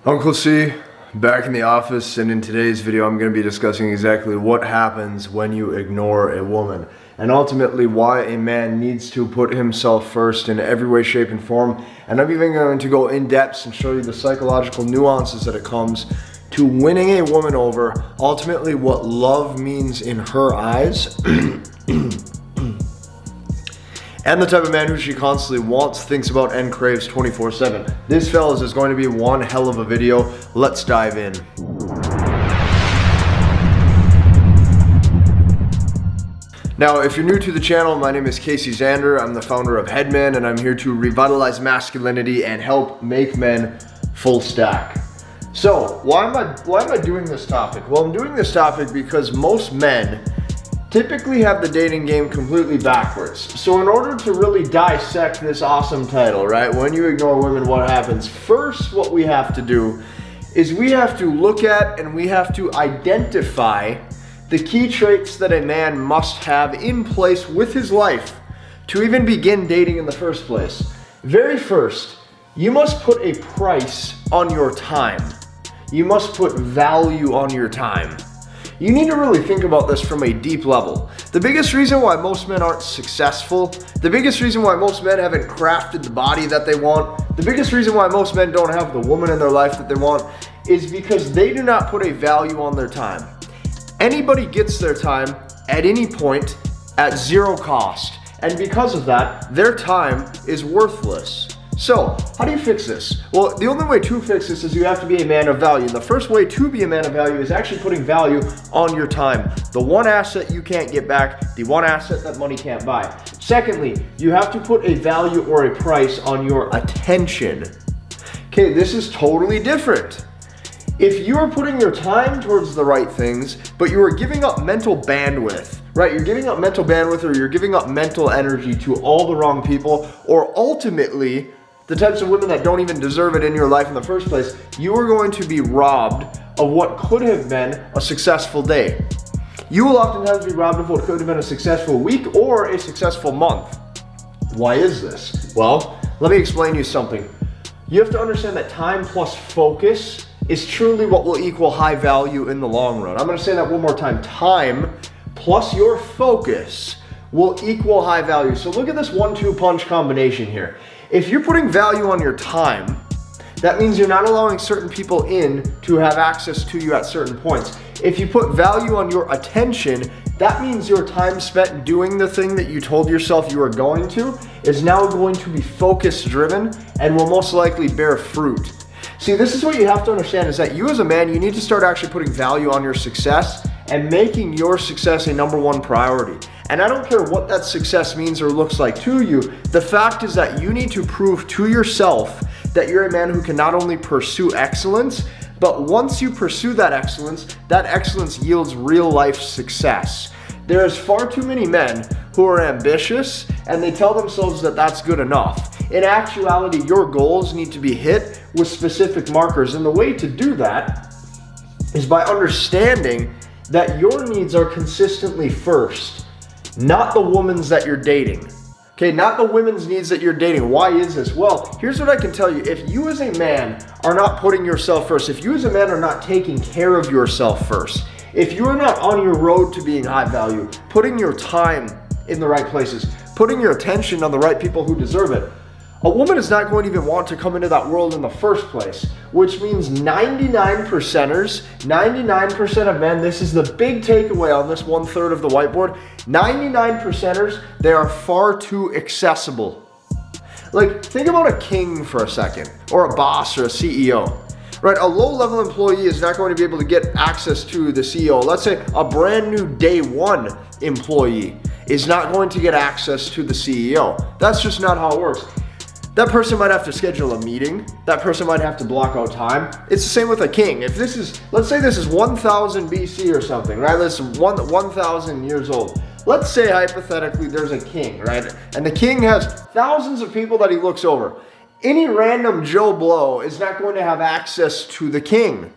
Uncle C, back in the office, and in today's video I'm going to be discussing exactly what happens when you ignore a woman, and ultimately why a man needs to put himself first in every way, shape, and form. And I'm even going to go in depth and show you the psychological nuances that it comes to winning a woman over, ultimately what love means in her eyes, and the type of man who she constantly wants, thinks about, and craves 24/7. This, fellas, is going to be one hell of a video. Let's dive in. Now, if you're new to the channel, my name is Casey Zander. I'm the founder of Headman, and I'm here to revitalize masculinity and help make men full stack. So, why am I doing this topic? Well, I'm doing this topic because most men typically have the dating game completely backwards. So in order to really dissect this awesome title, right, when you ignore women, what happens? First, what we have to do is we have to look at and we have to identify the key traits that a man must have in place with his life to even begin dating in the first place. Very first, you must put a price on your time. You must put value on your time. You need to really think about this from a deep level. The biggest reason why most men aren't successful, the biggest reason why most men haven't crafted the body that they want, the biggest reason why most men don't have the woman in their life that they want is because they do not put a value on their time. Anybody gets their time at any point at zero cost, and because of that, their time is worthless. So, how do you fix this? Well, the only way to fix this is you have to be a man of value. The first way to be a man of value is actually putting value on your time. The one asset you can't get back, the one asset that money can't buy. Secondly, you have to put a value or a price on your attention. Okay, this is totally different. If you are putting your time towards the right things, but you are giving up mental bandwidth, right? You're giving up mental bandwidth, or you're giving up mental energy to all the wrong people, or ultimately the types of women that don't even deserve it in your life in the first place, you are going to be robbed of what could have been a successful day. You will oftentimes be robbed of what could have been a successful week or a successful month. Why is this? Well, let me explain you something. You have to understand that time plus focus is truly what will equal high value in the long run. I'm going to say that one more time. Time plus your focus will equal high value. So look at this 1-2 punch combination here. If you're putting value on your time, that means you're not allowing certain people in to have access to you at certain points. If you put value on your attention, that means your time spent doing the thing that you told yourself you were going to is now going to be focus driven and will most likely bear fruit. See, this is what you have to understand, is that you as a man, you need to start actually putting value on your success and making your success a #1 priority. And I don't care what that success means or looks like to you. The fact is that you need to prove to yourself that you're a man who can not only pursue excellence, but once you pursue that excellence yields real life success. There is far too many men who are ambitious and they tell themselves that that's good enough. In actuality, your goals need to be hit with specific markers. And the way to do that is by understanding that your needs are consistently first, not the woman's that you're dating. Okay, not the women's needs that you're dating. Why is this? Well, here's what I can tell you. If you as a man are not putting yourself first, if you as a man are not taking care of yourself first, if you are not on your road to being high value, putting your time in the right places, putting your attention on the right people who deserve it, a woman is not going to even want to come into that world in the first place, which means 99% of men, this is the big takeaway on this 1/3 of the whiteboard, 99%ers, they are far too accessible. Like, think about a king for a second, or a boss or a CEO, right? A low-level employee is not going to be able to get access to the CEO. Let's say a brand new day one employee is not going to get access to the CEO. That's just not how it works. That person might have to schedule a meeting. That person might have to block out time. It's the same with a king. If this is, let's say this is 1000 BC or something, right? This is 1000 years old. Let's say hypothetically there's a king, right? And the king has thousands of people that he looks over. Any random Joe Blow is not going to have access to the king.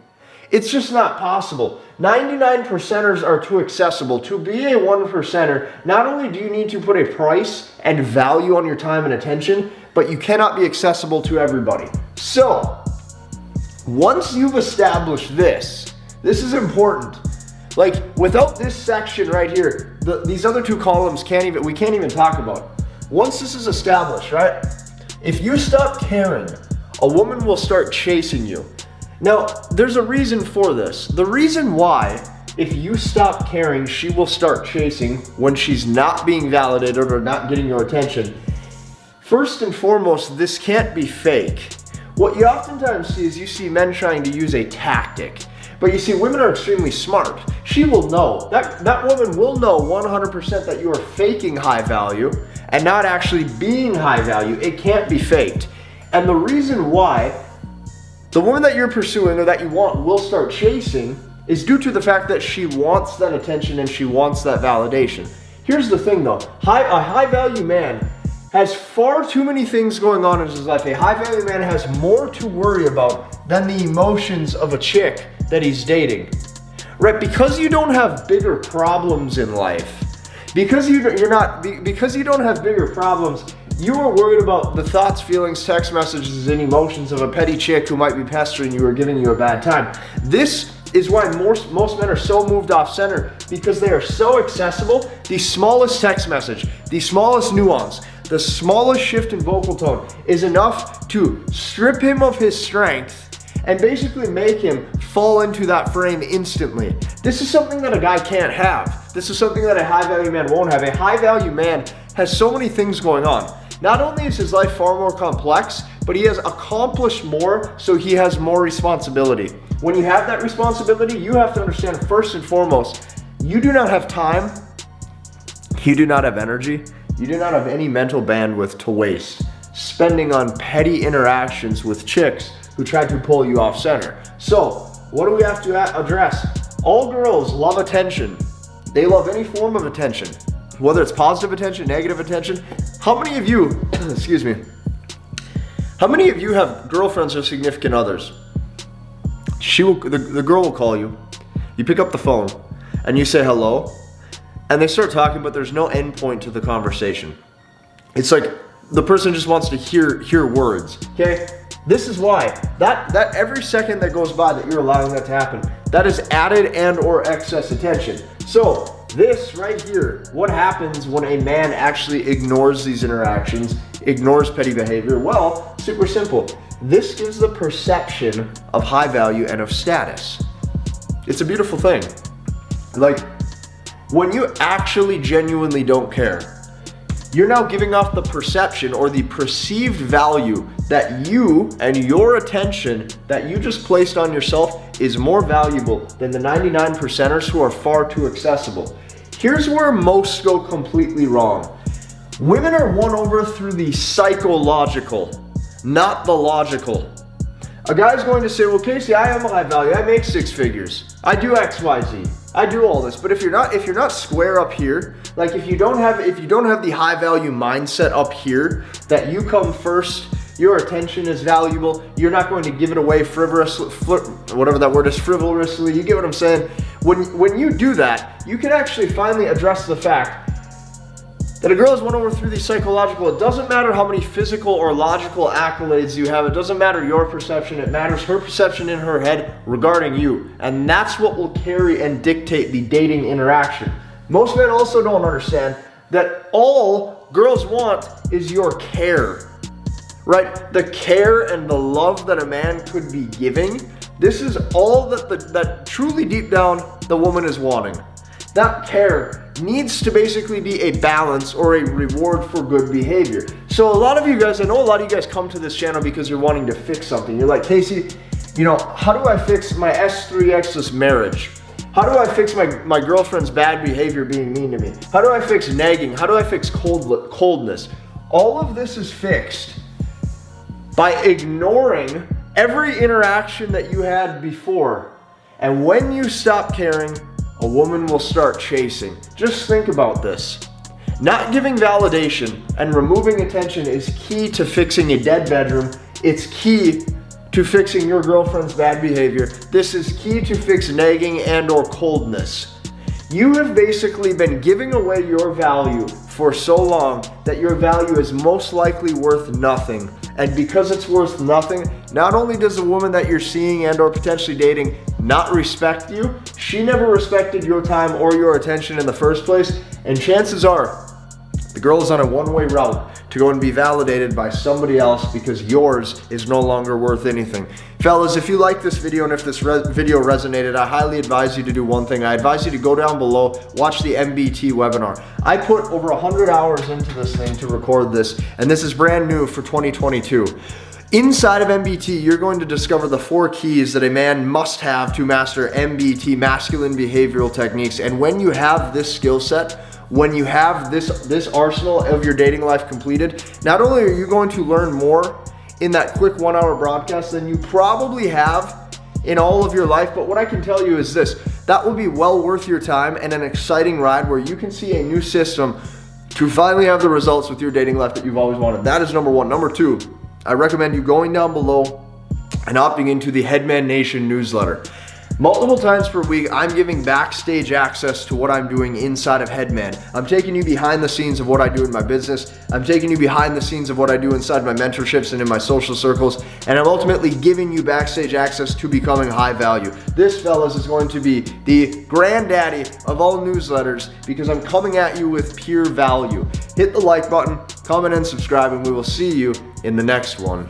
It's just not possible. 99%ers are too accessible. To be a 1%er, not only do you need to put a price and value on your time and attention, but you cannot be accessible to everybody. So, Once you've established this is important. Like, without this section right here, these other two columns we can't even talk about. Once this is established, right? If you stop caring, a woman will start chasing you. Now, there's a reason for this. The reason why, if you stop caring, she will start chasing when she's not being validated or not getting your attention. First and foremost, this can't be fake. What you oftentimes see is you see men trying to use a tactic. But you see, women are extremely smart. She will know, that woman will know 100% that you are faking high value and not actually being high value. It can't be faked. And the reason why the woman that you're pursuing or that you want will start chasing is due to the fact that she wants that attention and she wants that validation. Here's the thing though, a high value man has far too many things going on in his life. A high value man has more to worry about than the emotions of a chick that he's dating. Right? Because you don't have bigger problems in life, because you don't have bigger problems, you are worried about the thoughts, feelings, text messages, and emotions of a petty chick who might be pestering you or giving you a bad time. This is why most men are so moved off center, because they are so accessible. The smallest text message, the smallest nuance, the smallest shift in vocal tone is enough to strip him of his strength and basically make him fall into that frame instantly. This is something that a guy can't have. This is something that a high value man won't have. A high value man has so many things going on. Not only is his life far more complex, but he has accomplished more, so he has more responsibility. When you have that responsibility, you have to understand first and foremost, you do not have time, you do not have energy, you do not have any mental bandwidth to waste spending on petty interactions with chicks who try to pull you off center. So, what do we have to address? All girls love attention. They love any form of attention, whether it's positive attention, negative attention. How many of you, excuse me, how many of you have girlfriends or significant others? The girl will call you, you pick up the phone, and you say hello, and they start talking, but there's no end point to the conversation. It's like the person just wants to hear words, okay? This is why, that every second that goes by that you're allowing that to happen, that is added and or excess attention. So, this right here, what happens when a man actually ignores these interactions, ignores petty behavior? Well, super simple. This gives the perception of high value and of status. It's a beautiful thing. Like, when you actually genuinely don't care, you're now giving off the perception or the perceived value that you and your attention that you just placed on yourself is more valuable than the 99%ers who are far too accessible. Here's where most go completely wrong. Women are won over through the psychological, not the logical. A guy's going to say, well, Casey, I am high value. I make 6 figures. I do X, Y, Z. I do all this. But if you're not square up here, like if you don't have the high value mindset up here, that you come first, your attention is valuable, you're not going to give it away whatever that word is, frivolously. You get what I'm saying? When you do that, you can actually finally address the fact that a girl is won over through the psychological. It doesn't matter how many physical or logical accolades you have. It doesn't matter your perception. It matters her perception in her head regarding you. And that's what will carry and dictate the dating interaction. Most men also don't understand that all girls want is your care, right? The care and the love that a man could be giving. This is all that truly deep down the woman is wanting. That care needs to basically be a balance or a reward for good behavior. So a lot of you guys, I know a lot of you guys come to this channel because you're wanting to fix something. You're like, Casey, how do I fix my S3Xless marriage? How do I fix my girlfriend's bad behavior being mean to me? How do I fix nagging? How do I fix coldness? All of this is fixed by ignoring every interaction that you had before. And when you stop caring, a woman will start chasing. Just think about this. Not giving validation and removing attention is key to fixing a dead bedroom. It's key to fixing your girlfriend's bad behavior. This is key to fix nagging and or coldness. You have basically been giving away your value for so long that your value is most likely worth nothing. And because it's worth nothing, not only does the woman that you're seeing and or potentially dating not respect you, she never respected your time or your attention in the first place. And chances are, the girl is on a one-way route to go and be validated by somebody else because yours is no longer worth anything. Fellas, if you like this video and if this video resonated, I highly advise you to do one thing. I advise you to go down below, watch the MBT webinar. I put over 100 hours into this thing to record this, and this is brand new for 2022. Inside of MBT, you're going to discover the 4 keys that a man must have to master MBT, masculine behavioral techniques. And when you have this skill set, when you have this arsenal of your dating life completed, not only are you going to learn more in that quick 1-hour broadcast than you probably have in all of your life, but what I can tell you is this: that will be well worth your time and an exciting ride where you can see a new system to finally have the results with your dating life that you've always wanted. That is number 1. Number 2, I recommend you going down below and opting into the Headman Nation newsletter. Multiple times per week, I'm giving backstage access to what I'm doing inside of Headman. I'm taking you behind the scenes of what I do in my business. I'm taking you behind the scenes of what I do inside my mentorships and in my social circles. And I'm ultimately giving you backstage access to becoming high value. This, fellas, is going to be the granddaddy of all newsletters because I'm coming at you with pure value. Hit the like button, comment and subscribe, and we will see you in the next one.